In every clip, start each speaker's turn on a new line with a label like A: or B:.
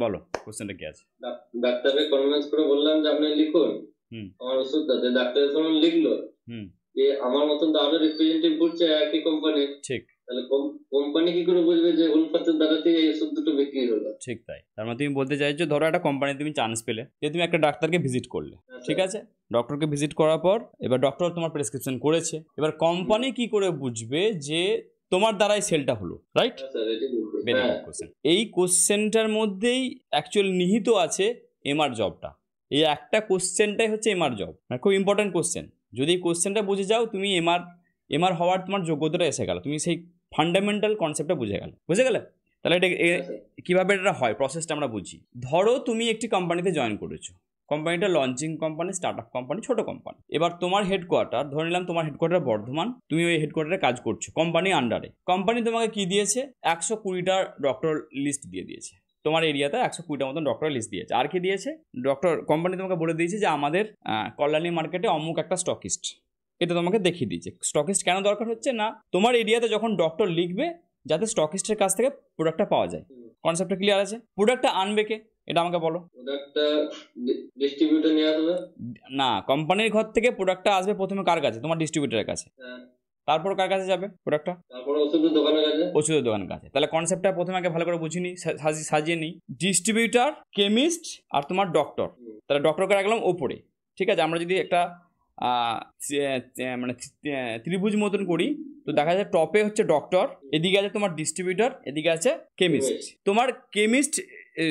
A: বলো কোশ্চেনটা কি আছে।
B: ডাক্তারকে কনভিন্স করে বললাম যে আপনি লিখুন আমার ওষুধটাতে, ডাক্তার যখন লিখলো যে আমার মতন তো আরো রিপ্রেজেন্টেটিভ করছে একই কোম্পানি, ঠিক, তাহলে কোম্পানি কি করে বুঝবে যে উলফাতের দ্বারাতেই এই ওষুধ দুটো বিক্রি হলো?
A: ঠিক তাই। তার মানে তুমি বলতে চাইছো ধরো একটা কোম্পানি তুমি চান্স পেলে যে তুমি একটা ডাক্তারকে ভিজিট করলে, ঠিক আছে, ডক্টরকে ভিজিট করার পর এবার ডক্টর তোমার প্রেসক্রিপশন করেছে, এবার কোম্পানি কি করে বুঝবে যে তোমার দ্বারাই সেলটা হলো, রাইট? এই কোশ্চেনটার মধ্যেই অ্যাকচুয়ালি নিহিত আছে এমআর জবটা। এই একটা কোশ্চেনটাই হচ্ছে এমআর জব, খুব ইম্পর্টেন্ট কোশ্চেন। যদি এই কোশ্চেনটা বুঝে যাও তুমি এমআর হওয়ার তোমার যোগ্যতাটা এসে গেল, তুমি সেই ফান্ডামেন্টাল কনসেপ্টটা বুঝে গেলে। তাহলে এটা কিভাবে এটা হয় প্রসেসটা আমরা বুঝি। ধরো তুমি একটি কোম্পানিতে জয়েন করেছো, কোম্পানিটা launching company, start up company, ছোট কোম্পানি। এবার তোমার হেডকোয়ার্টার, ধরে নিলাম তোমার হেডকোয়ার্টার বর্ধমান, তুমি ওই হেডকোয়ার্টারে কাজ করছো কোম্পানি আন্ডারে। কোম্পানি তোমাকে কি দিয়েছে? 120টা ডক্টর লিস্ট দিয়ে দিয়েছে, তোমার এরিয়াতে 120টা মতন ডক্টর লিস্ট দিয়েছে। আর কি দিয়েছে? ডক্টর কোম্পানি তোমাকে বলে দিয়েছে যে আমাদের কল্যাণী মার্কেটে অমুক একটা স্টকিস্ট, এটা তোমাকে দেখিয়ে দিয়েছে। স্টকিস্ট কেন দরকার হচ্ছে না, তোমার এরিয়াতে যখন ডক্টর লিখবে যাতে স্টকিস্টের কাছ থেকে প্রোডাক্টটা পাওয়া যায়। কনসেপ্টটা ক্লিয়ার আছে? প্রোডাক্টটা আনবে কে এটা আমাকে বলো।
B: প্রোডাক্টটা ডিস্ট্রিবিউটর নিয়ে আসবে
A: না, কোম্পানির ঘর থেকে প্রোডাক্টটা আসবে প্রথমে কার কাছে? তোমার ডিস্ট্রিবিউটরের কাছে। তারপর কার কাছে যাবে প্রোডাক্টটা?
B: তারপর ওষুধের দোকানের কাছে।
A: ওষুধের দোকানের কাছে। তাহলে কনসেপ্টটা প্রথমে আগে ভালো করে বুঝিনি, সাজিয়ে নিই। ডিস্ট্রিবিউটর, কেমিস্ট আর তোমার ডক্টর। তাহলে ডক্টরকে রাখলাম ওপরে, ঠিক আছে। আমরা যদি একটা মানে ত্রিভুজ মতন করি তো দেখা যায় টপে হচ্ছে ডক্টর, এদিকে আছে তোমার ডিস্ট্রিবিউটর, এদিকে আছে কেমিস্ট। তোমার chemist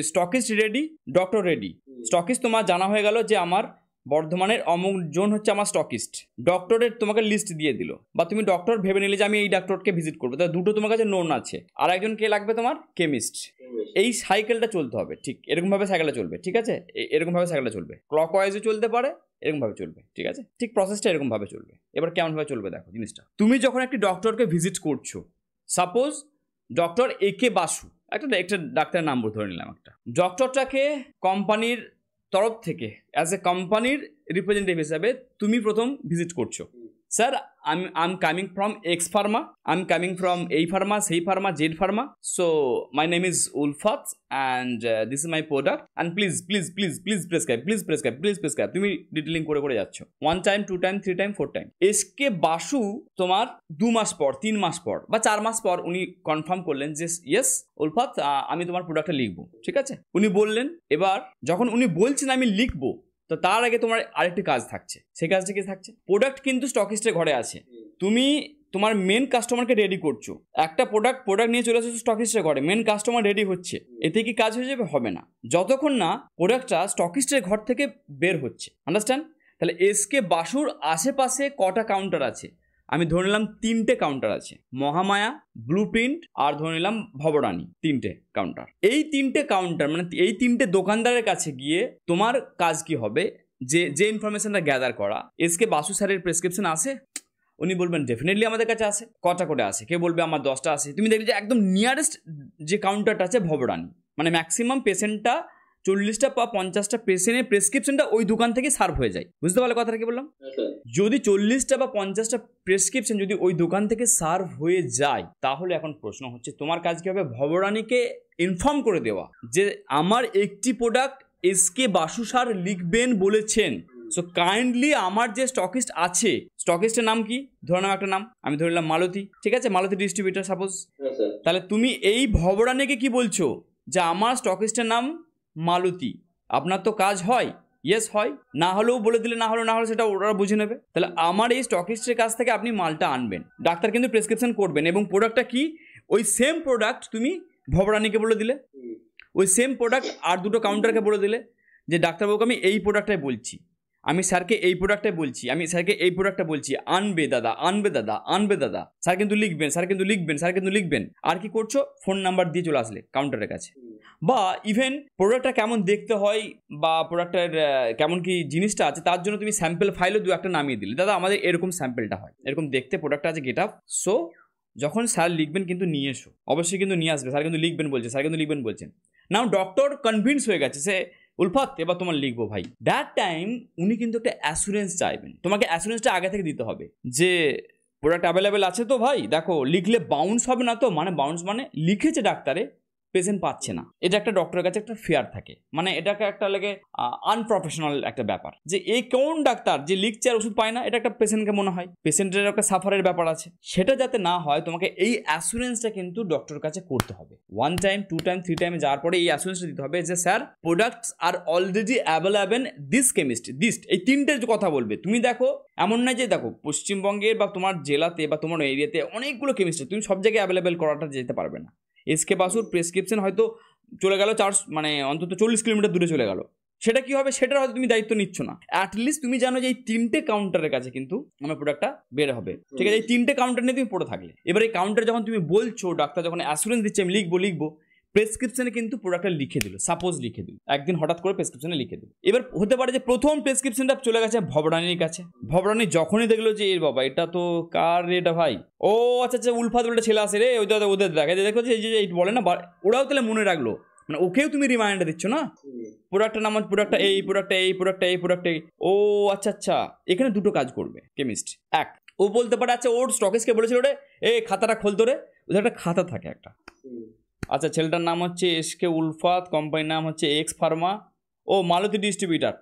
A: stockist ready, doctor ready. Stockist তোমার জানা হয়ে গেল যে আমার বর্ধমানের অমুক জোন হচ্ছে আমার স্টকিস্ট। ডক্টরের তোমাকে লিস্ট দিয়ে দিল, বা তুমি ডক্টর ভেবে নিলে যে আমি এই ডক্টরকে ভিজিট করবো, তাহলে দুটো তোমার কাছে নোন আছে। আর একজন কে লাগবে? তোমার কেমিস্ট। এই সাইকেলটা চলতে হবে, ঠিক এরকমভাবে সাইকেলটা চলবে, ঠিক আছে। এরকমভাবে সাইকেলটা চলবে, ক্লক ওয়াইজও চলতে পারে, এরকমভাবে চলবে, ঠিক আছে। ঠিক প্রসেসটা এরকমভাবে চলবে। এবার কেমনভাবে চলবে দেখো জিনিসটা। তুমি যখন একটি ডক্টরকে ভিজিট করছো, সাপোজ ডক্টর একে বাসু, একটা ডাক্তারের নাম ধরে নিলাম একটা। ডক্টরটাকে কোম্পানির তরফ থেকে অ্যাজ এ কোম্পানির রিপ্রেজেন্টেটিভ হিসাবে তুমি প্রথম ভিজিট করছো। Sir I'm coming from X Pharma, I'm coming from A Pharma, C Pharma, Z Pharma. So my name is Ulfat and this is my product and please prescribe. তুমি detailing করে যাচ্ছ 1 time 2 time 3 time 4 time. SK Basu তোমার 2 মাস পর 3 মাস পর বা 4 মাস পর উনি confirm করলেন যে ইয়েস উলফাত আমি তোমার প্রোডাক্টটা লিখবো, ঠিক আছে। উনি বললেন, এবার যখন উনি বলছেন আমি লিখবো, তো তার আগে তোমার আরেকটি কাজ থাকছে। সেই কাজটা কি থাকছে? প্রোডাক্ট কিন্তু স্টকিস্টের ঘরে আছে, তুমি তোমার মেন কাস্টমারকে রেডি করছো। একটা প্রোডাক্ট নিয়ে চলে আসছো স্টকিস্টের ঘরে, মেন কাস্টমার রেডি হচ্ছে, এতে কি কাজ হয়ে যাবে? হবে না, যতক্ষণ না প্রোডাক্টটা স্টকিস্টের ঘর থেকে বের হচ্ছে। আন্ডারস্ট্যান্ড? তাহলে এসকে বাসুর আশেপাশে কটা কাউন্টার আছে? আমি ধরে নিলাম 3টে কাউন্টার আছে, মহামায়া, ব্লুপ্রিন্ট আর ধরে নিলাম ভবরানী, 3টে কাউন্টার। এই 3টে কাউন্টার মানে এই 3টে দোকানদারের কাছে গিয়ে তোমার কাজ কি হবে? যে ইনফরমেশনটা গ্যাদার করা, এসকে বাসু স্যারের প্রেসক্রিপশন আছে? উনি বলবেন ডেফিনেটলি আমাদের কাছে আছে। কটা করে আছে? কে বলবে আমার 10টা আছে। তুমি দেখবে যে একদম নিয়ারেস্ট যে কাউন্টারটা আছে ভবরানী, মানে ম্যাক্সিমাম পেশেন্টটা 40টা বা 50টা পেশেন্টের প্রেসক্রিপশনটা ওই দোকান থেকে সার্ভ হয়ে যায়। বুঝতে পারলে কথাটা কি বললাম? যদি 40টা বা 50টা প্রেসক্রিপশন যদি ওই দোকান থেকে সার্ভ হয়ে যায়, তাহলে এখন প্রশ্ন হচ্ছে তোমার কাজ কি হবে? ভবরানীকে ইনফর্ম করে দেওয়া যে আমার একটি প্রোডাক্ট এসকে বাসু স্যার লিখবেন বলেছেন, সো কাইন্ডলি আমার যে স্টকিস্ট আছে, স্টকিস্টের নাম কি? ধরে নাও একটা নাম, আমি ধরলাম মালতী, ঠিক আছে, মালতী ডিস্ট্রিবিউটর সাপোজ। তাহলে তুমি এই ভবরানীকে কি বলছো যে আমার স্টকিস্টের নাম মালতী, আপনার তো কাজ হয়? ইয়েস হয়। না হলেও বলে দিলে, না হলে সেটা ওরা বুঝে নেবে। তাহলে আমার এই স্টকিস্টের কাছ থেকে আপনি মালটা আনবেন, ডাক্তার কিন্তু প্রেসক্রিপশন করবেন, এবং প্রোডাক্টটা কি? ওই সেম প্রোডাক্ট তুমি ভবরানীকে বলে দিলে, ওই সেম প্রোডাক্ট আর 2টো কাউন্টারকে বলে দিলে যে ডাক্তারবাবুকে আমি এই প্রোডাক্টটাই বলছি, আমি স্যারকে এই প্রোডাক্টটাই বলছি, আমি স্যারকে এই প্রোডাক্টটা বলছি, আনবে দাদা, স্যার কিন্তু লিখবেন। আর কি করছো? ফোন নাম্বার দিয়ে চলে আসলে কাউন্টারের কাছে। বা ইভেন প্রোডাক্টটা কেমন দেখতে হয় বা প্রোডাক্টের কেমন কি জিনিসটা আছে তার জন্য তুমি স্যাম্পল ফাইলও 2-1টা নামিয়ে দিলে, দাদা আমাদের এরকম স্যাম্পলটা হয়, এরকম দেখতে প্রোডাক্টটা আছে, গেট আপ। সো যখন স্যার লিখবেন কিন্তু নিয়ে এসো, অবশ্যই কিন্তু নিয়ে আসবে, স্যার কিন্তু লিখবেন বলছেন। নাও ডক্টর কনভিন্স হয়ে গেছে, সে উলফাত এবার তোমার লিখবো ভাই। দ্যাট টাইম উনি কিন্তু একটা অ্যাসুরেন্স চাইবেন, তোমাকে অ্যাসুরেন্সটা আগে থেকে দিতে হবে যে প্রোডাক্ট অ্যাভেলেবেল আছে তো ভাই, দেখো লিখলে বাউন্স হবে না তো। মানে বাউন্স মানে লিখেছে ডাক্তারে পেশেন্ট পাচ্ছে না, এটা একটা ডক্টরের কাছে একটা ফেয়ার থাকে, মানে এটাকে একটা লাগে আনপ্রফেশনাল একটা ব্যাপার, যে এই কোন ডাক্তার যে লিখছে আর ওষুধ পায় না, এটা একটা পেশেন্টকে মনে হয় পেশেন্টের একটা সাফারের ব্যাপার আছে। সেটা যাতে না হয় তোমাকে এই অ্যাসুরেন্সটা কিন্তু ডক্টরের কাছে করতে হবে। 1 টাইম 2 টাইম 3 টাইমে যাওয়ার পরে এই অ্যাসুরেন্সটা দিতে হবে যে sir products are already available this chemistry this, এই তিনটে কথা বলবে। তুমি দেখো এমন নয় যে দেখো পশ্চিমবঙ্গের বা তোমার জেলাতে বা তোমার এরিয়াতে অনেকগুলো কেমিস্ট্রি, তুমি সব জায়গায় অ্যাভেলেবেল করাটা যেতে পারবে না। এসকে বাসুর প্রেসক্রিপশন হয়তো চলে গেল মানে অন্তত 40 কিলোমিটার দূরে চলে গেল, সেটা কি হবে সেটার হয়তো তুমি দায়িত্ব নিচ্ছ না। অ্যাটলিস্ট তুমি জানো যে এই 3টে কাউন্টারের কাছে কিন্তু আমার প্রোডাক্টটা বের হবে, ঠিক আছে? এই 3টে কাউন্টার নিয়ে তুমি পড়ে থাকলে, এবার এই কাউন্টার যখন তুমি বলছো, ডাক্তার যখন অ্যাসুরেন্স দিচ্ছে আমি লিখবো, প্রেসক্রিপশনে কিন্তু প্রোডাক্টটা লিখে দিল, সাপোজ লিখে দিল একদিন হঠাৎ করে প্রেসক্রিপশনে লিখে দিল। এবার হতে পারে যে প্রথম প্রেসক্রিপশনটা চলে গেছে ভবরানীর কাছে, ভবরানী যখনই দেখলো যে এর বাবা এটা তো কার রে এটা ভাই, ও আচ্ছা উলফাত বলে ছেলে আসে রে, ওদের দেখা দেখো যে বলে না, ওরাও তাহলে মনে রাখলো, মানে ওকেও তুমি রিমাইন্ডার দিচ্ছ না, প্রোডাক্টের নাম প্রোডাক্টটা এই, ও আচ্ছা এখানে দুটো কাজ করবে কেমিস্ট। এক, ও বলতে পারে আচ্ছা ওর স্টকেসকে বলেছিল রে এই খাতাটা খোলতো রে, ওদের একটা খাতা থাকে একটা, আচ্ছা ছেলেটার নাম হচ্ছে এসকে উলফাত, কোম্পানির নাম হচ্ছে এক্স ফার্মা, ও মালতী ডিস্ট্রিবিউটার।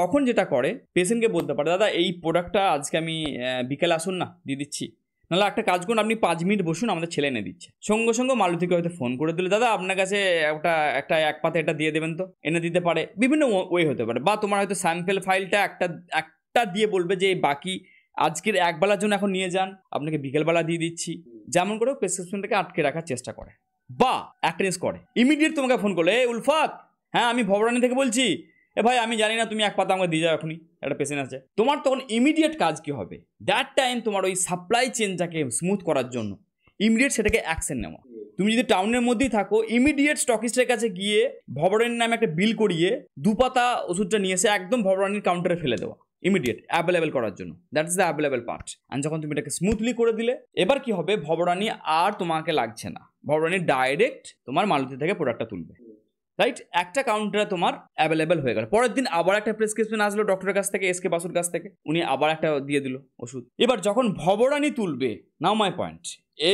A: তখন যেটা করে পেশেন্টকে বলতে পারে দাদা এই প্রোডাক্টটা আজকে আমি বিকেলে আসুন না দিয়ে দিচ্ছি, নাহলে একটা কাজ করুন আপনি 5 মিনিট বসুন আমাদের ছেলে এনে দিচ্ছে। সঙ্গে সঙ্গে মালতীকে হয়তো ফোন করে দিলে দাদা আপনার কাছে একটা এক পাতে এটা দিয়ে দেবেন তো, এনে দিতে পারে, বিভিন্ন ওয়ে হতে পারে। বা তোমার হয়তো স্যাম্পেল ফাইলটা একটা দিয়ে বলবে যে বাকি আজকের একবেলার জন্য এখন নিয়ে যান, আপনাকে বিকেলবেলা দিয়ে দিচ্ছি, যেমন করে প্রেসক্রিপশনটাকে আটকে রাখার চেষ্টা করে। বা একটা জিনিস করে ইমিডিয়েট তোমাকে ফোন করলে, এ উলফাত হ্যাঁ আমি ভবরানী থেকে বলছি, এ ভাই আমি জানি না তুমি এক পাতা আমাকে দিয়ে যাও, এখনই একটা পেশেন্ট আছে। তোমার তখন ইমিডিয়েট কাজ কি হবে, দ্যাট টাইম তোমার ওই সাপ্লাই চেনটাকে স্মুথ করার জন্য ইমিডিয়েট সেটাকে অ্যাকশন নেওয়া। তুমি যদি টাউনের মধ্যেই থাকো, ইমিডিয়েট স্টকিস্টের কাছে গিয়ে ভবরানীর নামে একটা বিল করিয়ে 2 পাতা ওষুধটা নিয়ে এসে একদম ভবরানীর কাউন্টারে ফেলে দেওয়া, ইমিডিয়েট অ্যাভেলেবেল করার জন্য। That is the available part. আর যখন তুমি এটাকে স্মুথলি করে দিলে, এবার কি হবে, ভবরানী আর তোমাকে লাগছে না, ভবরানী ডাইরেক্ট তোমার মালতী থেকে প্রোডাক্টটা তুলবে, রাইট? একটা কাউন্টারে তোমার অ্যাভেলেবেল হয়ে গেল। পরের দিন আবার একটা প্রেসক্রিপশন আসলো ডক্টরের কাছ থেকে, এসকে বাসুর কাছ থেকে, উনি আবার একটা দিয়ে দিল ওষুধ। এবার যখন ভবরানী তুলবে, now my point,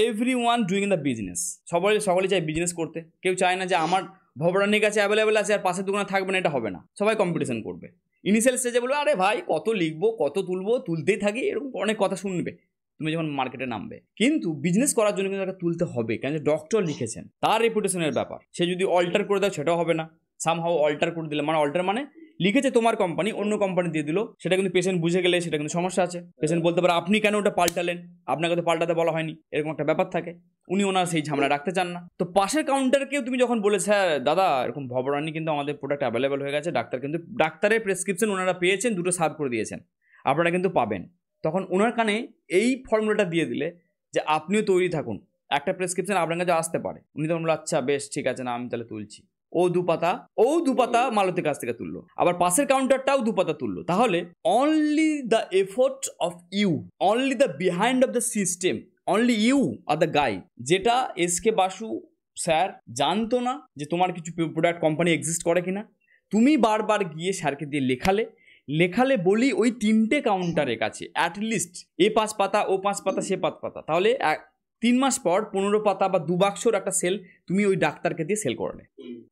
A: everyone doing the business, সকলে চায় বিজনেস করতে, কেউ চায় না যে আমার ভবরানীর কাছে অ্যাভেলেবেল আছে আর পাশের দোকানে থাকবে না, এটা হবে না, সবাই কম্পিটিশন করবে। ইনিশিয়াল স্টেজে বলবে আরে ভাই কত লিখবো কত তুলবো, তুলতেই থাকি, এরকম অনেক কথা শুনবে তুমি যখন মার্কেটে নামবে। কিন্তু বিজনেস করার জন্য কিন্তু তাকে তুলতে হবে, কেন যে ডক্টর লিখেছেন, তার রেপুটেশনের ব্যাপার। সে যদি অল্টার করে দেয় সেটাও হবে না, সামহাও অল্টার করে দিলে, মানে অল্টার মানে লিখেছে তোমার কোম্পানি অন্য কোম্পানি দিয়ে দিল, সেটা কিন্তু পেশেন্ট বুঝে গেলে সেটা কিন্তু সমস্যা আছে। পেশেন্ট বলতে পারে আপনি কেন ওটা পাল্টালেন, আপনাকে তো পাল্টাতে বলা হয়নি, এরকম একটা ব্যাপার থাকে। উনি ওনার সেই ঝামেলা রাখতে চান না। তো পাশের কাউন্টারকেও তুমি যখন বলেছে হ্যাঁ দাদা এরকম ভবরানী কিন্তু আমাদের প্রোডাক্ট অ্যাভেলেবেল হয়ে গেছে, ডাক্তারের প্রেসক্রিপশন ওনারা পেয়েছেন, 2টো সার্ভ করে দিয়েছেন, আপনারা কিন্তু পাবেন, তখন ওনার কানে এই ফর্মুলাটা দিয়ে দিলে যে আপনিও তৈরি থাকুন, একটা প্রেসক্রিপশন আপনার কাছে আসতে পারে। উনি তখন বললো আচ্ছা বেশ ঠিক আছে, না আমি তাহলে তুলছি। ও 2 পাতা মালতীর কাছ থেকে তুললো, আবার পাশের কাউন্টারটাও 2 পাতা তুললো। তাহলে only the effort of you, only the behind of the system, only you are the guy. যেটা এসকে বাসু স্যার জানতো না যে তোমার কিছু প্রোডাক্ট কোম্পানি এক্সিস্ট করে কিনা, তুমি বারবার গিয়ে স্যারকে দিয়ে লেখালে বলি ওই 3টে কাউন্টারের কাছে অ্যাটলিস্ট এ 5 পাতা ও 5 পাতা সে 5 পাতা, তাহলে 3 মাস পর 15 পাতা বা 2 বাক্সর একটা সেল তুমি ওই ডাক্তারকে দিয়ে সেল করলে,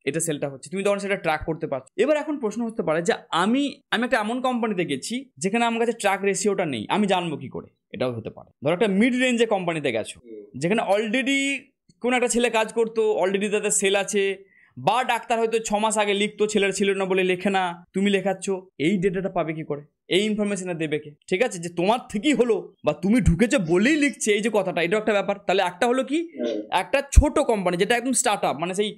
A: এটা সেলটা হচ্ছে, তুমি তখন সেটা ট্র্যাক করতে পারছো। এবার এখন প্রশ্ন হতে পারে যে আমি একটা এমন কোম্পানিতে গেছি যেখানে আমার কাছে ট্র্যাক রেশিওটা নেই, আমি জানবো কি করে? এটাও হতে পারে। ধরো একটা মিড রেঞ্জে কোম্পানিতে গেছো যেখানে অলরেডি কোনো একটা ছেলে কাজ করতো, অলরেডি তাদের সেল আছে, বা ডাক্তার হয়তো 6 মাস আগে লিখতো, ছেলের ছিল না বলে লেখে না, তুমি লেখাচ্ছ, এই ডেটাটা পাবে কি করে? এই ইনফরমেশনটা দেবে কে? ঠিক আছে, যে তোমার থেকেই হলো বা তুমি ঢুকেছো বলেই লিখছে, এই যে কথাটা, এটাও একটা ব্যাপার। তাহলে একটা হলো কি, একটা ছোট কোম্পানি যেটা একদম স্টার্ট আপ, মানে সেই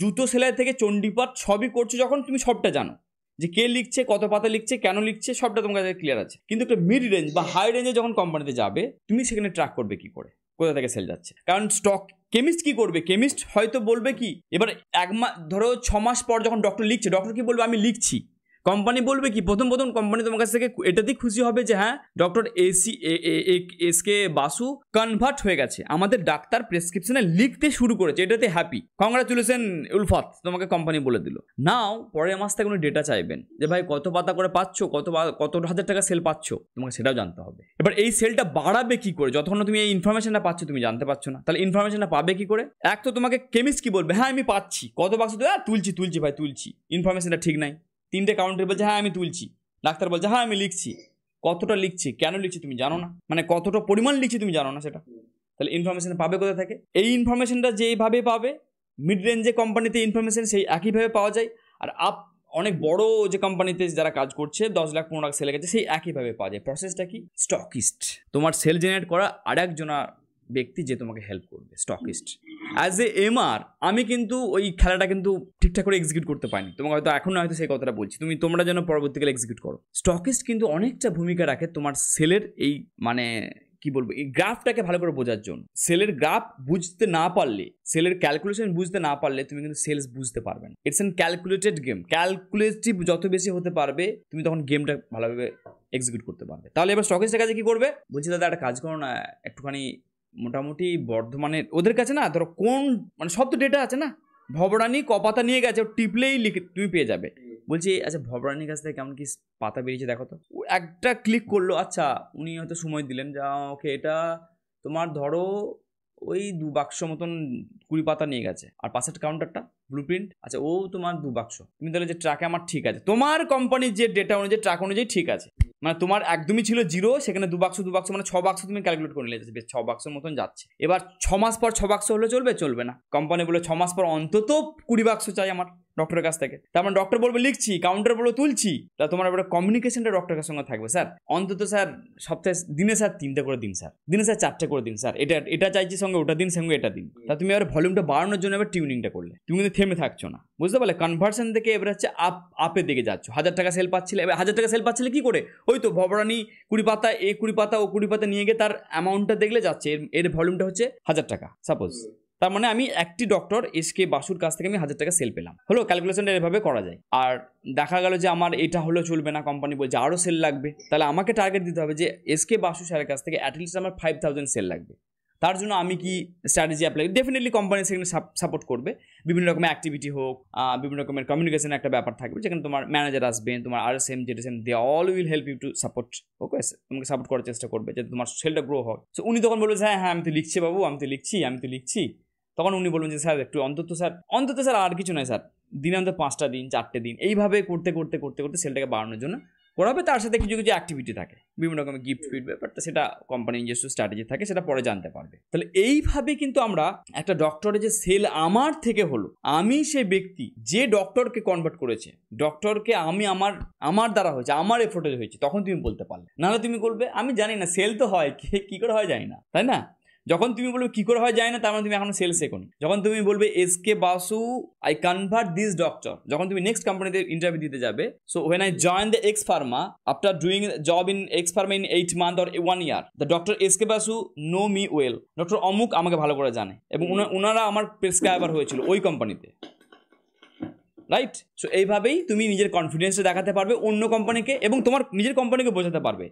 A: জুতো সেলাই থেকে চণ্ডীপাঠ সবই করছো, যখন তুমি সবটা জানো যে কে লিখছে, কত পাতা লিখছে, কেন লিখছে, সবটা তোমার কাছে ক্লিয়ার আছে। কিন্তু একটা মিড রেঞ্জ বা হাই রেঞ্জে যখন কোম্পানিতে যাবে, তুমি সেখানে ট্র্যাক করবে কি করে কোথা থেকে সেল যাচ্ছে? কারণ স্টক কেমিস্ট কি করবে, কেমিস্ট হয়তো বলবে কি, এবার ধরো 6 মাস পর যখন ডক্টর লিখছে, ডক্টর কি বলবে, আমি লিখছি, কোম্পানি বলবে কি, প্রথম কোম্পানি তোমার কাছ থেকে এটাতেই খুশি হবে যে হ্যাঁ ডক্টর এসকে বাসু কনভার্ট হয়ে গেছে, আমাদের ডাক্তার প্রেসক্রিপশনে লিখতে শুরু করেছে, এটাতে হ্যাপি, কংগ্রাচুলেশন উলফাত, তোমাকে কোম্পানি বলে দিল। নাও পরের মাস থেকে উনি ডেটা চাইবেন যে ভাই কত পাতা করে পাচ্ছ, কত হাজার টাকা সেল পাচ্ছ, তোমাকে সেটাও জানতে হবে। এবার এই সেলটা বাড়াবে কি করে, যতক্ষণ তুমি এই ইনফরমেশনটা পাচ্ছ তুমি জানতে পারছো না, তাহলে ইনফরমেশনটা পাবে কি করে? এক তো তোমাকে কেমিস্ট কি বলবে, হ্যাঁ আমি পাচ্ছি, কত বাক্স তুলছি ভাই তুলছি, ইনফরমেশনটা ঠিক নাই। 3টে কাউন্টার বলছে হ্যাঁ আমি তুলছি, ডাক্তার বলছে হ্যাঁ আমি লিখছি, কতটা লিখছি, কেন লিখছি তুমি জানো না, মানে কতটা পরিমাণ লিখছি তুমি জানো না সেটা, তাহলে ইনফরমেশন পাবে কোথা থেকে? এই ইনফরমেশনটা যেইভাবে পাবে মিড রেঞ্জে কোম্পানিতে ইনফরমেশন সেই একইভাবে পাওয়া যায়, আর অনেক বড় যে কোম্পানিতে যারা কাজ করছে 10 লাখ 15 লাখ সেলে গেছে সেই একইভাবে পাওয়া যায়। প্রসেসটা কি? স্টকিস্ট, তোমার সেল জেনারেট করা আরেকজনা ব্যক্তি যে তোমাকে হেল্প করবে, স্টকিস্ট। অ্যাজ এ এমআর আমি কিন্তু ওই খেলাটা কিন্তু ঠিকঠাক করে এক্সিকিউট করতে পারিনি, তোমাকে হয়তো সেই কথাটা বলছি, তোমরা যেন পরবর্তীকালে এক্সিকিউট করো। স্টকিস্ট কিন্তু অনেকটা ভূমিকা রাখে তোমার সেলের এই মানে কি বলবো, এই গ্রাফটাকে ভালো করে বোঝার জন্য। সেলের গ্রাফ বুঝতে না পারলে, সেলের ক্যালকুলেশন বুঝতে না পারলে তুমি কিন্তু সেলস বুঝতে পারবে না। It's an calculated game, calculative যত বেশি হতে পারবে তুমি তখন গেমটা ভালোভাবে এক্সিকিউট করতে পারবে। তাহলে এবার স্টকিস্টের কাছে কি করবে? বলছি দাদা একটা কাজ করো না, একটুখানি মোটামুটি বর্ধমানের ওদের কাছে না ধরো কোন মানে সব তো ডেটা আছে না, ভবরানি কপাতা নিয়ে গেছে, টিপলেই তুমি পেয়ে যাবে। বলছি আচ্ছা ভবরানির কাছ থেকে কেমন কি পাতা বেরিয়েছে দেখো তো। একটা ক্লিক করলো, আচ্ছা উনি হয়তো সময় দিলেন যা ওকে এটা তোমার ধরো ওই 2 বাক্স মতন 20 পাতা নিয়ে গেছে, আর পাশের কাউন্টারটা ব্লু প্রিন্ট, আচ্ছা ও তোমার 2 বাক্স, তুমি তাহলে যে ট্রাকে আমার ঠিক আছে, তোমার কোম্পানির যে ডেটা অনুযায়ী ট্রাক অনুযায়ী ঠিক আছে, মানে তোমার একদমই ছিল 0, সেখানে 2 বাক্স মানে 6 বাক্স তুমি ক্যালকুলেট করে নিলে, বেশ 6 বাক্সের মতন যাচ্ছে। এবার 6 মাস পর 6 বাক্স হলে চলবে না, কোম্পানি বলে 6 মাস পর অন্তত 20 বাক্স চাই আমার ডক্টরের কাছ থেকে। তার মানে ডক্টর বলবে লিখছি, কাউন্টার বলবে তুলছি, তা তোমার এবারে কমিউনিকেশনটা ডক্টরের সঙ্গে থাকবে, স্যার অন্তত স্যার সপ্তাহে দিনে স্যার 3টে করে দিন স্যার, দিনে স্যার 4টে করে দিন স্যার, এটা চাইছি সঙ্গে ওটা দিন, সঙ্গে এটা দিন। তা তুমি এবার ভলিউমটা বাড়ানোর জন্য এবার টিউনিংটা করলে, তুমি কিন্তু থেমে থাকছো না, বুঝতে পারলে? কনভার্সন থেকে এবার হচ্ছে আপের দিকে যাচ্ছ। 1000 টাকা সেল পাচ্ছিলে, এবার 1000 টাকা সেল পাচ্ছিলে কি করে? ওই তো ভবরানি 20 পাতা, 20 পাতা ও 20 পাতা নিয়ে গিয়ে তার অ্যামাউন্টটা দেখলে যাচ্ছে, এর ভলিউমটা হচ্ছে 1000 টাকা সাপোজ। তার মানে আমি একটি ডক্টর এসকে বাসুর কাছ থেকে আমি 1000 টাকা সেল পেলাম, হলো। ক্যালকুলেশনটা এভাবে করা যায়। আর দেখা গেল যে আমার এটা হলো চলবে না, কোম্পানি বলছে আরও সেল লাগবে, তাহলে আমাকে টার্গেট দিতে হবে যে এসকে বাসু স্যারের কাছ থেকে অ্যাটলিস্ট আমার 5000 সেল লাগবে। তার জন্য আমি কি স্ট্র্যাটেজি অ্যাপ্লাই, ডেফিনেটলি কোম্পানি সেখানে সাপোর্ট করবে, বিভিন্ন রকমের অ্যাক্টিভিটি হোক, বিভিন্ন রকমের কমিউনিকেশনের একটা ব্যাপার থাকবে, যেখানে তোমার ম্যানেজার আসবেন, তোমার RSM JTSM, they all will help you to support, okay, তোমাকে সাপোর্ট করার চেষ্টা করবে যাতে তোমার সেলটা গ্রো হয়। সো উনি তখন বলবে হ্যাঁ আমি তো লিখছি বাবু, আমি তো লিখছি। তখন উনি বলবেন যে স্যার একটু অন্তত স্যার আর কিছু নয় স্যার, দিনে অন্তত 5টা দিন 4টে দিন, এইভাবে করতে সেলটাকে বাড়ানোর জন্য করাবে। তার সাথে কিছু অ্যাক্টিভিটি থাকে, বিভিন্ন রকমের গিফট ব্যাপারটা, সেটা কোম্পানির নিজস্ব স্ট্র্যাটেজি থাকে, সেটা পরে জানতে পারবে। তাহলে এইভাবে কিন্তু আমরা একটা ডক্টরের যে সেল আমার থেকে হলো, আমি সেই ব্যক্তি যে ডক্টরকে কনভার্ট করেছে, ডক্টরকে আমি আমার দ্বারা হয়েছে, আমার এফোর্টে হয়েছে, তখন তুমি বলতে পারলে। নাহলে তুমি বলবে আমি জানি না, সেল তো হয় কি করে হয় জানি না, তাই না? যখন তুমি বলবে কি করে হয় যায় না, তার মানে তুমি এখনো সেলস শেখোনি। যখন তুমি বলবে SK Basu I convert this doctor, যখন তুমি নেক্সট কোম্পানিতে ইন্টারভিউ দিতে যাবে, so when I join the x Pharma after doing job in x Pharma in 8 month or 1 year, the doctor SK Basu know me well, doctor অমুক আমাকে ভালো করে জানে, এবং ওনারা আমার প্রেসক্রাইবার হয়েছিল ওই কোম্পানিতে, রাইট? সো এইভাবেই তুমি নিজের কনফিডেন্সটা দেখাতে পারবে অন্য কোম্পানিকে, এবং তোমার নিজের কোম্পানিকে বোঝাতে পারবে।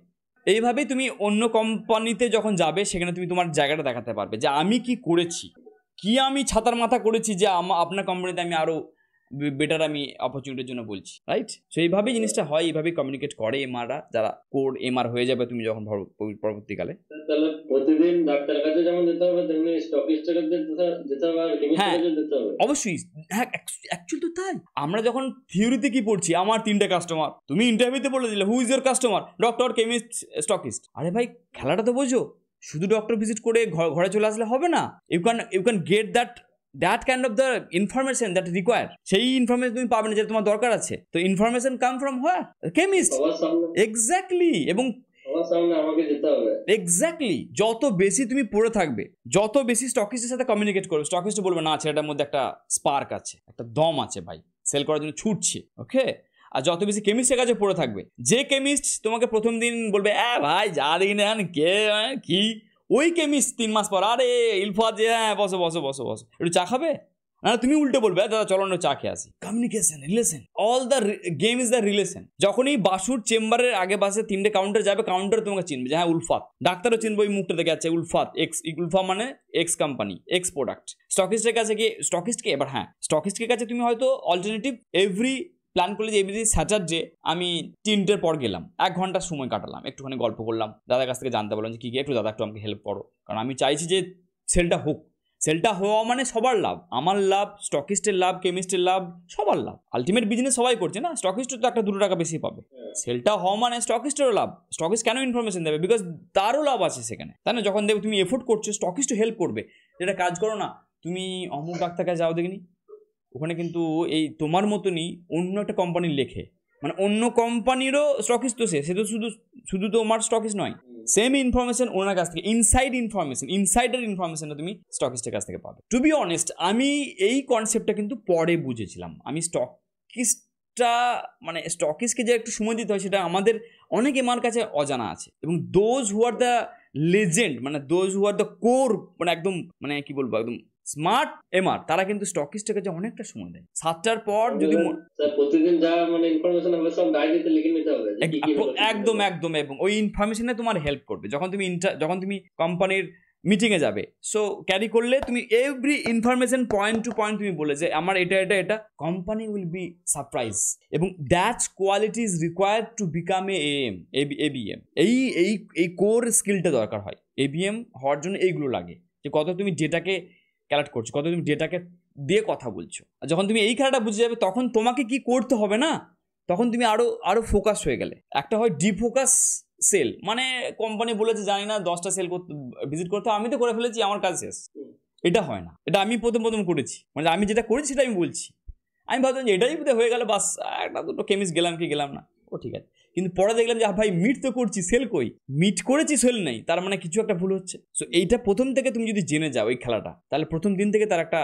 A: এইভাবেই তুমি অন্য কোম্পানিতে যখন যাবে, সেখানে তুমি তোমার জায়গাটা দেখাতে পারবে যে আমি কি করেছি, কি আমি ছাতার মাথা করেছি, যে আপনার কোম্পানিতে আমি আরও বেটার আমি অপরচুনিটির জন্য বলছি, রাইট? সো এইভাবেই জিনিসটা হয়, এইভাবেই কমিউনিকেট করে এমআররা, যারা কোড এমআর হয়ে যাবে তুমি যখন পরবর্তীকালে।
B: তাহলে প্রতিদিন ডাক্তারের কাছে যেমন যেতে হবে, তেমনি স্টকিস্টের কাছে যেতে হবে, আর কেমিস্টের কাছে যেতে হবে।
A: অবশ্যই, হ্যাঁ অ্যাকচুয়ালি তো তাই। আমরা যখন থিওরিতে কি পড়ছি, আমার 3টে কাস্টমার, তুমি ইন্টারভিউতে বলে দিলে who is your customer, doctor, chemist, stockist. আরে ভাই খেলাটা তো বোঝো, শুধু ডক্টর ভিজিট করে ঘরে চলে আসলে হবে না। You can get that kind of the information that required. সেই ইনফরমেশন তুমি পাবে না যেটা তোমার দরকার আছে। তো information come from where? Chemist. Exactly. এবং এক্স্যাক্টলি, যত বেশি তুমি পড়ে থাকবে, যত বেশি স্টকিস্টের সাথে কমিউনিকেট করবে, স্টকিস্ট বলবে না ছেলেটার মধ্যে একটা স্পার্ক আছে, একটা দম আছে ভাই, সেল করার জন্য ছুটছে, ওকে। আর যত বেশি কেমিস্টের কাছে পড়ে থাকবে, যে কেমিস্ট তোমাকে প্রথম দিন বলবে ভাই যা দেখি না কে কি, ওই কেমিস্ট 3 মাস পর আরে ইলফাত যে হ্যাঁ বসো একটু চা খাবে, না তুমি উল্টে বলবে দাদা চলো না চা খেয়ে আসি। Communication, relation, all the game is the relation. যখনই বাসুর চেম্বারের আগে বাসে 3টে কাউন্টার যাবে, কাউন্টার তোমাকে চিনবে যে হ্যাঁ উলফাত, ডাক্তারও চিনবে ওই মুখটা দেখে আছে উলফাত এক্স, উলফা মানে এক্স কোম্পানি, এক্স প্রোডাক্ট। স্টকিস্টের কাছে গিয়ে স্টকিস্টকে, এবার হ্যাঁ স্টকিস্টের কাছে তুমি হয়তো অল্টারনেটিভ এভরি প্ল্যান করলে যে এভরি স্যাটারডে আমি 3টের পর গেলাম, 1 ঘন্টা সময় কাটালাম, একটুখানি গল্প করলাম, দাদার কাছ থেকে জানতে পারলাম যে কি একটু দাদা একটু আমাকে হেল্প করো, কারণ আমি চাইছি যে সেলটা হোক। সেলটা হওয়া মানে সবার লাভ, আমার লাভ, স্টকিস্টের লাভ, কেমিস্টের লাভ, সবার লাভ। আলটিমেট বিজনেস সবাই করছে না, স্টকিস্টও তো 1-2 টাকা বেশি পাবে। সেলটা হওয়া মানে স্টকিস্টেরও লাভ। স্টকিস্ট কেন ইনফরমেশন দেবে? বিকজ তারও লাভ আছে সেখানে, তাই না? যখন দেবে তুমি এফোর্ট করছো, স্টকিস্টও হেল্প করবে। যেটা কাজ করো না, তুমি অমুক ডাক্তার কাছে যাও দেখিনি, ওখানে কিন্তু এই তোমার মতনই অন্য একটা কোম্পানির লেখে, মানে অন্য কোম্পানিরও স্টকিস্ট তো সে তো শুধু তোমার স্টকিস্ট নয়, সেম ইনফরমেশন ওনার কাছ থেকে, ইনসাইডার ইনফরমেশনটা তুমি স্টকিস্টের কাছ থেকে পাবে। টু বি অনেস্ট, আমি এই কনসেপ্টটা কিন্তু পরে বুঝেছিলাম। আমি স্টকিস্টটা মানে স্টকিস্টকে যে একটু সময় দিতে হয় সেটা আমাদের অনেক আমার কাছে অজানা আছে। এবং those who are the legend, মানে those who are the core, মানে একদম মানে কি বলবো একদম স্মার্ট এমআর, তারা কিন্তু স্টকিস্টের কাছে অনেকটা সময় দেয়। 7টার পর যদি
B: প্রতিদিন যা মানে ইনফরমেশন হবে সব ডায়েরিতে লিখে নিতে হবে
A: একদম। এবং ওই ইনফরমেশনে তোমার হেল্প করবে যখন তুমি কোম্পানির মিটিংয়ে যাবে। সো ক্যারি করলে তুমি every information point to point তুমি বলে যে আমার এটা কোম্পানি উইল বি সারপ্রাইজ। এবং that's quality is required to become ABM. এই কোর স্কিলটা দরকার হয়। এবিএম হওয়ার জন্য এইগুলো লাগে, যে কত তুমি ডেটাকে কালেক্ট করছো, কত তুমি ডেটাকে দিয়ে কথা বলছো। আর যখন তুমি এই খেলাটা বুঝে যাবে, তখন তোমাকে কি করতে হবে না, তখন তুমি আরো ফোকাস হয়ে গেলে। একটা হয় ডিফোকাস সেল, মানে কোম্পানি বলেছে জানি না 10টা সেল ভিজিট করতে, আমি তো করে ফেলেছি, আমার কাজ শেষ। এটা হয় না, এটা আমি প্রথম করেছি, মানে আমি যেটা করেছি সেটা আমি বলছি। আমি ভাবতাম যে এটাই বোধহয় হয়ে গেল, বাস 1-2 কেমিস্ট গেলাম কি গেলাম না, ও ঠিক আছে। কিন্তু পরে দেখলাম যে ভাই মিট তো করছি, সেল কই, মিট করেছি সেল নেই, তার মানে কিছু একটা ভুল হচ্ছে। সো এইটা প্রথম থেকে তুমি যদি জেনে যাও এই খেলাটা, তাহলে প্রথম দিন থেকে তার একটা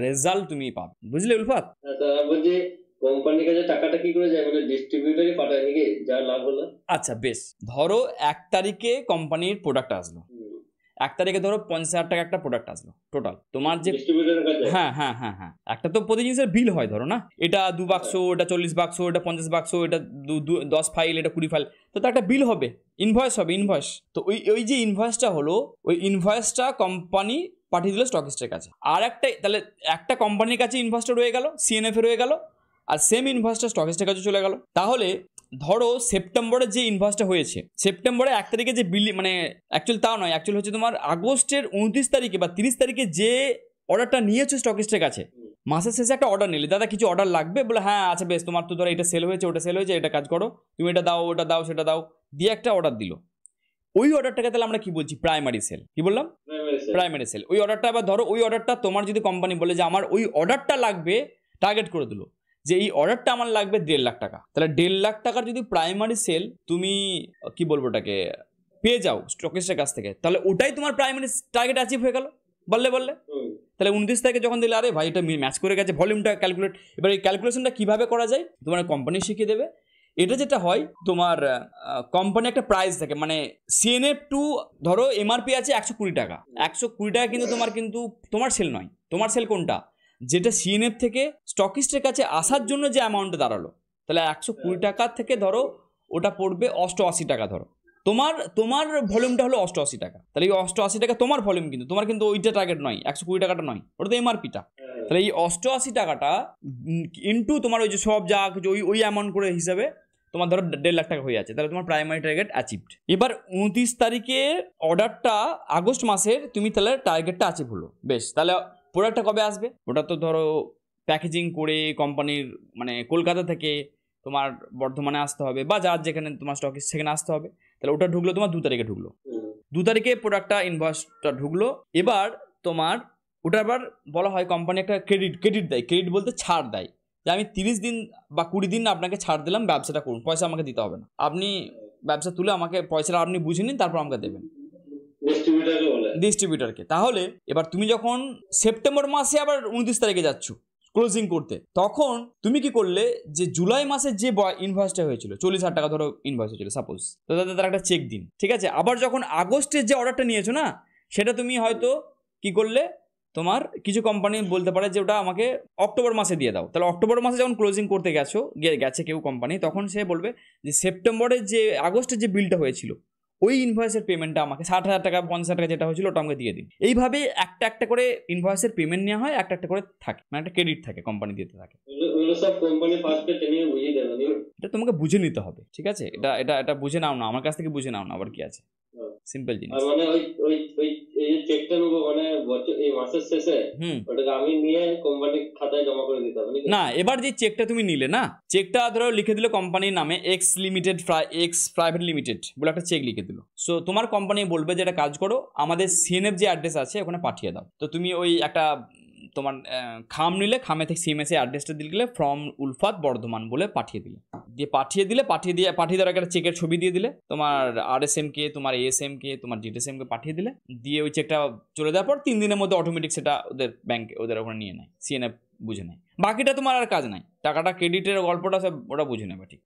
A: রেজাল্ট তুমি পাবে। বুঝলে উলফাত?
B: কোম্পানির কাছে টাকাটা কি করে যায়, মানে ডিস্ট্রিবিউটরই পাঠায় নাকি যা লাভ হলো?
A: আচ্ছা বেশ, ধরো 1 তারিখে কোম্পানির প্রোডাক্ট আসলো, 1 তারিখে ধরো 50,000 টাকা একটা প্রোডাক্ট আসলো টোটাল তোমার যে হ্যাঁ একটা তো প্রতি জিনিসের বিল হয়, ধরো না এটা 2 বাক্স, এটা 40 বাক্স, এটা 50 বাক্স, এটা 10 ফাইল, এটা 20 ফাইল, তো একটা বিল হবে, ইনভয়েস হবে, ইনভয়েস। তো ওই যে ইনভয়েসটা হলো, ওই ইনভয়েসটা কোম্পানি পাঠিয়ে দিল স্টকিস্টের কাছে। আর তাহলে একটা কোম্পানির কাছে ইনভয়েসটা রয়ে গেল, সিএনএফ এ রয়ে গেল, আর সেম ইনভয়েসটা স্টকিস্টের কাছে চলে গেল। তাহলে ধরো সেপ্টেম্বরের যে ইনভয়েসটা হয়েছে, সেপ্টেম্বরের 1 তারিখে যে বিল, মানে অ্যাকচুয়াল তাও নয়, অ্যাকচুয়াল হচ্ছে তোমার আগস্টের 29 তারিখে বা 30 তারিখে যে অর্ডারটা নিয়েছো স্টকিস্টের কাছে, মাসের শেষে একটা অর্ডার নিলে, দাদা কিছু অর্ডার লাগবে, বলে হ্যাঁ আচ্ছা বেশ, তোমার তো ধরো এটা সেল হয়েছে, ওটা সেল হয়েছে, এটা কাজ করো, তুমি এটা দাও, ওটা দাও, সেটা দাও, দিয়ে একটা অর্ডার দিল। ওই অর্ডারটাকে তাহলে আমরা কি বলছি? Primary sell. কি বললাম? Primary sell. ওই অর্ডারটা আবার ধরো, ওই অর্ডারটা তোমার যদি কোম্পানি বলে যে আমার ওই অর্ডারটা লাগবে, টার্গেট করে দিল যে এই অর্ডারটা আমার লাগবে 1.5 লাখ টাকা, তাহলে 1.5 লাখ টাকার যদি প্রাইমারি সেল তুমি কি বলবো ওটাকে পেয়ে যাও স্টকিস্টের কাছ থেকে, তাহলে ওটাই তোমার প্রাইমারি টার্গেট অ্যাচিভ হয়ে গেল। বললে তাহলে 29 তারিখে যখন দিলে, আরে ভাই এটা ম্যাচ করে গেছে, ভলিউমটা ক্যালকুলেট। এবার এই ক্যালকুলেশনটা কিভাবে করা যায় তোমার কোম্পানি শিখিয়ে দেবে। এটা যেটা হয়, তোমার কোম্পানি একটা প্রাইস থাকে, মানে সিএনএফ টু ধরো এমআরপি আছে 120 টাকা, 120 টাকা কিন্তু তোমার সেল নয়। তোমার সেল কোনটা? যেটা সিএনএফ থেকে স্টকিস্টের কাছে আসার জন্য যে অ্যামাউন্টটা দাঁড়ালো, তাহলে 120 টাকা থেকে ধরো ওটা পড়বে 88 টাকা। ধরো তোমার ভলিউমটা হলো 88 টাকা, তাহলে এই 88 টাকা তোমার ভলিউম, কিন্তু তোমার কিন্তু ওইটা টার্গেট নয়, 120 টাকাটা নয়, ওটা তো এমআরপিটা। তাহলে এই 88 টাকাটা ইন্টু তোমার ওই যে সব যা কিছু ওই অ্যামাউন্ট করে হিসাবে তোমার ধরো 1.5 লাখ টাকা হয়ে যাচ্ছে, তাহলে তোমার প্রাইমারি টার্গেট অ্যাচিভড। এবার 29 তারিখে অর্ডারটা আগস্ট মাসের, তুমি তাহলে টার্গেটটা অ্যাচিভ হলো, বেশ। তাহলে প্রোডাক্টটা কবে আসবে? ওটা তো ধরো প্যাকেজিং করে কোম্পানির মানে কলকাতা থেকে তোমার বর্ধমানে আসতে হবে, বা যার যেখানে তোমার স্টকিস্ট সেখানে আসতে হবে। তাহলে ওটা ঢুকলো তোমার 2 তারিখে ঢুকলো, 2 তারিখে প্রোডাক্টটা ইনভয়েসটা ঢুকলো। এবার তোমার ওটা আবার বলা হয় কোম্পানি একটা ক্রেডিট দেয়, ক্রেডিট বলতে ছাড় দেয়, যে আমি 30 দিন বা 20 দিন আপনাকে ছাড় দিলাম, ব্যবসাটা করুন, পয়সা আমাকে দিতে হবে না, আপনি ব্যবসা তুলে আমাকে পয়সাটা আপনি বুঝে নিন, তারপর আমাকে দেবেন ডিস্ট্রিবিউটরকে। তাহলে এবার তুমি যখন সেপ্টেম্বর মাসে আবার 29 তারিখে যাচ্ছ ক্লোজিং করতে, তখন তুমি কি করলে, যে জুলাই মাসে যে ইনভয়েসটা হয়েছিল 40,000 টাকা ধরো ইনভয়েস হয়েছিল সাপোজ, তো তার একটা চেক দিন, ঠিক আছে। আবার যখন আগস্টের যে অর্ডারটা নিয়েছো না, সেটা তুমি হয়তো কি করলে, তোমার কিছু কোম্পানি বলতে পারে যে ওটা আমাকে অক্টোবর মাসে দিয়ে দাও, তাহলে অক্টোবর মাসে যখন ক্লোজিং করতে গেছে কেউ কোম্পানি, তখন সে বলবে যে সেপ্টেম্বরের যে আগস্টের যে বিলটা হয়েছিল ওই ইনভয়েসের পেমেন্টটা আমাকে 60,000 টাকা 50,000 টাকা যেটা হয়েছিল ওটা আমাকে দিয়ে দিন। এইভাবে একটা একটা করে ইনভয়েসের পেমেন্ট নেওয়া হয়, একটা একটা করে থাকে, মানে একটা ক্রেডিট থাকে, কোম্পানি দিতে থাকে। এটা তোমাকে বুঝে নিতে হবে, ঠিক আছে? এটা এটা এটা বুঝে নাও না, আমার কাছ থেকে বুঝে নাও না, আবার কি আছে, সিম্পল জিনিস।
B: মানে ওই এই যে চেকটা নেবো মানে বছর এই মাসের শেষে ওটাকে আমি নিয়ে কোম্পানির খাতায় জমা করে দিতে হবে না?
A: এবার যে চেকটা তুমি নিলে না, চেকটা ধরো লিখে দিলে কোম্পানির নামে x limited x private limited বলে একটা চেক লিখে দিল। সো তোমার কোম্পানি বলবে যে এটা কাজ করো, আমাদের সিএনএফ যে অ্যাড্রেস আছে ওখানে পাঠিয়ে দাও। তো তুমি ওই একটা তোমার খাম নিলে, খামে থেকে সিএমএস এর অ্যাড্রেসটা দিলে ফ্রম উলফাত বর্ধমান বলে পাঠিয়ে দেওয়ার একটা চেকের ছবি দিয়ে দিলে, তোমার আরএসএম কে, তোমার এএসএম কে, তোমার জিএসএম কে পাঠিয়ে দিলে, দিয়ে ওই চেকটা চলে যাওয়ার পর 3 দিনের মধ্যে অটোমেটিক সেটা ওদের ব্যাংকে ওদের ওখানে নিয়ে নেয়, সিএনএফ বুঝে নেয়। বাকিটা তোমার আর কাজ নাই, টাকাটা ক্রেডিটের গল্পটা সব ওরা বুঝে নেবে, ঠিক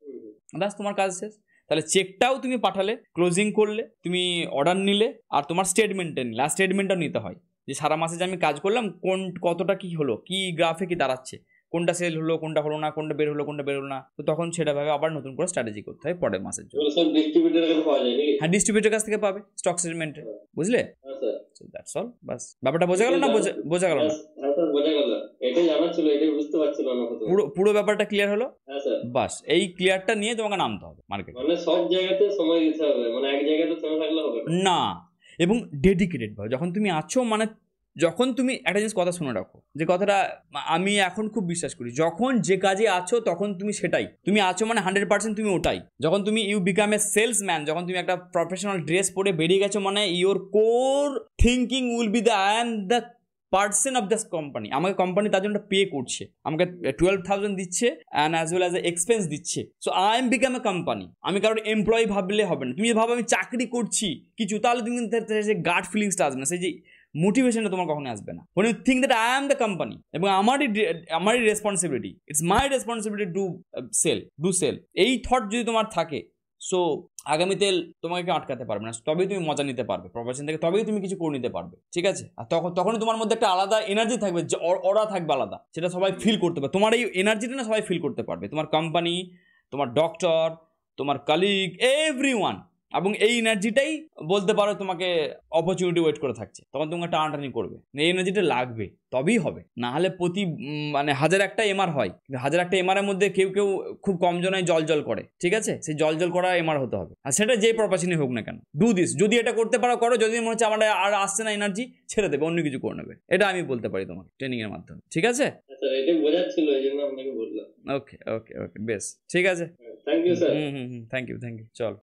A: ব্যাস তোমার কাজ শেষ। তাহলে চেকটাও তুমি পাঠালে, ক্লোজিং করলে, তুমি অর্ডার নিলে, আর তোমার স্টেটমেন্টটা নিলে, আর স্টেটমেন্টটাও নিতে হয় যে সারা মাসে যে আমি কাজ করলাম কতটা কি হলো, কি গ্রাফে কি দাঁড়াচ্ছে, কোনটা সেল হলো, কোনটা হলো না, কোনটা বের হলো, কোনটা বের হলো না। তো তখন সেটা ভাবে আবার নতুন করে স্ট্র্যাটেজি করতে হয় পরের মাসের জন্য। হ্যাঁ, ডিস্ট্রিবিউটর কাছ থেকে পাবে স্টক সেটলমেন্টে, বুঝলে? দ্যাটস অল, বাস। ব্যাপারটা বোঝা গেল না? বোঝা গেল না?
B: এটাই জানার ছিল, এটাই বুঝতে পারছিলাম না।
A: পুরো ব্যাপারটা ক্লিয়ার হলো? বাস, এই ক্লিয়ারটা নিয়ে তোমাকে নামতে হবে মার্কেটে।
B: মানে সব জায়গাতে সময় দিতে হবে, মানে এক জায়গাতে সময় থাকলে হবে
A: না, এবং ডেডিকেটেড ভাবে যখন তুমি আছো, মানে যখন তুমি একটা জিনিস কথা শুনে রাখো, যে কথাটা আমি এখন খুব বিশ্বাস করি, যখন যে কাজে আছো তখন তুমি সেটাই, তুমি আছো মানে 100% তুমি ওটাই। যখন তুমি ইউ বিকাম এ সেলসম্যান, যখন তুমি একটা প্রফেশনাল ড্রেস পরে বেরিয়ে গেছো, মানে your core thinking will be the I am the person of this company. আমাকে কোম্পানি তার জন্য পে করছে, আমাকে 12,000 দিচ্ছে and as well as a expense দিচ্ছে। So I am become a company. আমি কারোর এমপ্লয়ি ভাবলে হবে না। তুমি যদি ভাবো আমি চাকরি করছি কিছু, তাহলে তুমি সেই গার্ড ফিলিংসটা আসবে না, সেই যে মোটিভেশনটা তোমার কখনো আসবে না। when you think that I am the company এবং আমারই responsibility, it's my responsibility to sell, এই থট যদি তোমার থাকে, সো আগামীতে তোমাকে কেউ আটকাতে পারবে না। তবেই তুমি মজা নিতে পারবে প্রফেশন থেকে, তবেই তুমি কিছু করে নিতে পারবে, ঠিক আছে? আর তখনই তোমার মধ্যে একটা আলাদা এনার্জি থাকবে, ওরা থাকবে আলাদা, সেটা সবাই ফিল করতে পারবে। তোমার এই এনার্জিটা না সবাই ফিল করতে পারবে, তোমার কোম্পানি, তোমার ডক্টর, তোমার কলিগ, এভরিওয়ান। এবং এই এনার্জিটাই বলতে পারো তোমাকে অপরচুনিটি ওয়েট করে থাকছে, তখন তোমাকে টানাটানি করবে, এই এনার্জিটা লাগবে, তবেই হবে। না হলে মানে 1001টা এমআর হয়, 1001টা এমআরের মধ্যে কেউ খুব কম জনায় জল করে, ঠিক আছে? সেই জল করা এমআর হতে হবে, আর সেটা যে প্রফেশনই হোক না কেন। ডু দিস, যদি এটা করতে পারো করো, যদি মনে হচ্ছে আমার আর আসছে না এনার্জি, ছেড়ে দেবে, অন্য কিছু করে নেবে। এটা আমি বলতে পারি তোমাকে ট্রেনিং এর মাধ্যমে, ঠিক আছে? ওকে বেশ, ঠিক আছে, thank you sir. Thank you, চল।